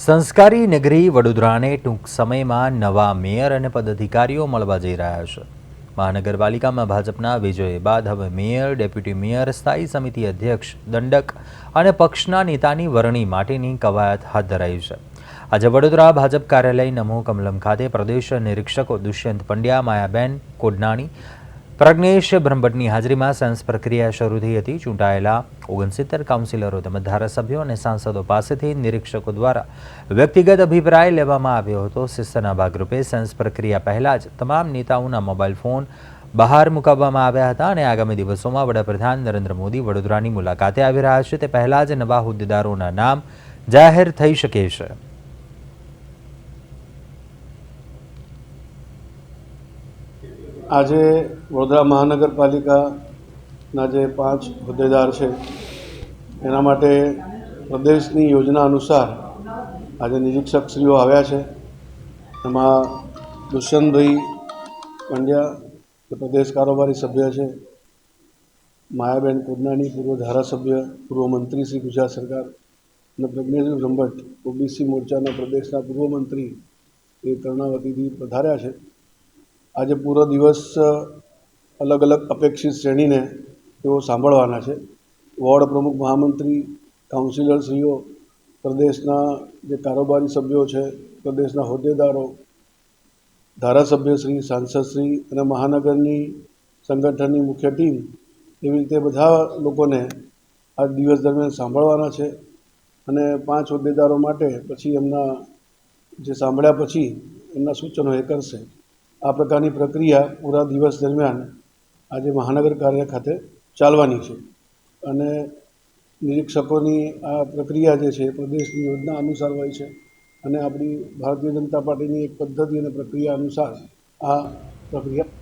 સંસ્કારી નગરી વડોદરાને ટૂંક સમયમાં નવા મેયર અને પદાધિકારીઓ મળવા જઈ રહ્યા છે। મહાનગરપાલિકામાં ભાજપના વિજય બાદ હવે મેયર, ડેપ્યુટી મેયર, સ્થાયી સમિતિ અધ્યક્ષ, દંડક અને પક્ષના નેતાની વરણી માટેની કવાયત હાથ ધરાઈ છે। આજે વડોદરા ભાજપ કાર્યાલય નમો કમલમ ખાતે પ્રદેશ નિરીક્ષકો દુષ્યંત પંડ્યા, માયાબેન કોડનાણી, પ્રજ્ઞેશ બ્રહ્મભટ્ટની હાજરીમાં સેન્સ પ્રક્રિયા શરૂ થઈ હતી। ચૂંટાયેલા 69 કાઉન્સિલરો તેમજ ધારાસભ્યો અને સાંસદો પાસેથી નિરીક્ષકો દ્વારા વ્યક્તિગત અભિપ્રાય લેવામાં આવ્યો હતો। શિસ્તના ભાગરૂપે સેન્સ પ્રક્રિયા પહેલાં જ તમામ નેતાઓના મોબાઈલ ફોન બહાર મુકાવવામાં આવ્યા હતા અને આગામી દિવસોમાં વડાપ્રધાન નરેન્દ્ર મોદી વડોદરાની મુલાકાતે આવી રહ્યા છે તે પહેલાં જ નવા હોદ્દેદારોના નામ જાહેર થઈ શકે છે। આજે વડોદરા મહાનગરપાલિકાના જે 5 હોદ્દેદાર છે એના માટે પ્રદેશની યોજના અનુસાર આજે નિરીક્ષકશ્રીઓ આવ્યા છે। એમાં દુષ્યંતભાઈ પંડ્યા જે પ્રદેશ કારોબારી સભ્ય છે, માયાબેન કોડનાણી પૂર્વ ધારાસભ્ય, પૂર્વ મંત્રી શ્રી ગુજરાત સરકાર, અને પ્રજ્ઞેશભાઈ બ્રહ્મભટ્ટ ઓબીસી મોરચાના પ્રદેશના પૂર્વ મંત્રી એ કર્ણાવતીથી પધાર્યા છે। આજે પૂરો દિવસ અલગ અલગ અપેક્ષિત શ્રેણીને તેઓ સાંભળવાના છે। વોર્ડ પ્રમુખ, મહામંત્રી, કાઉન્સિલરશ્રીઓ, પ્રદેશના જે કારોબારી સભ્યો છે, પ્રદેશના હોદ્દેદારો, ધારાસભ્યશ્રી, સાંસદશ્રી અને મહાનગરની સંગઠનની મુખ્ય ટીમ, એવી રીતે બધા લોકોને આ દિવસ દરમિયાન સાંભળવાના છે અને 5 હોદ્દેદારો માટે પછી એમના જે સાંભળ્યા પછી એમના સૂચનો એ કરશે। આ પ્રકારની પ્રક્રિયા પૂરા દિવસ દરમિયાન આજે મહાનગર કાર્ય ખાતે ચાલવાની છે અને નિરીક્ષકોની આ પ્રક્રિયા જે છે પ્રદેશની યોજના અનુસાર હોય છે અને આપણી ભારતીય જનતા પાર્ટીની એક પદ્ધતિ અને પ્રક્રિયા અનુસાર આ પ્રક્રિયા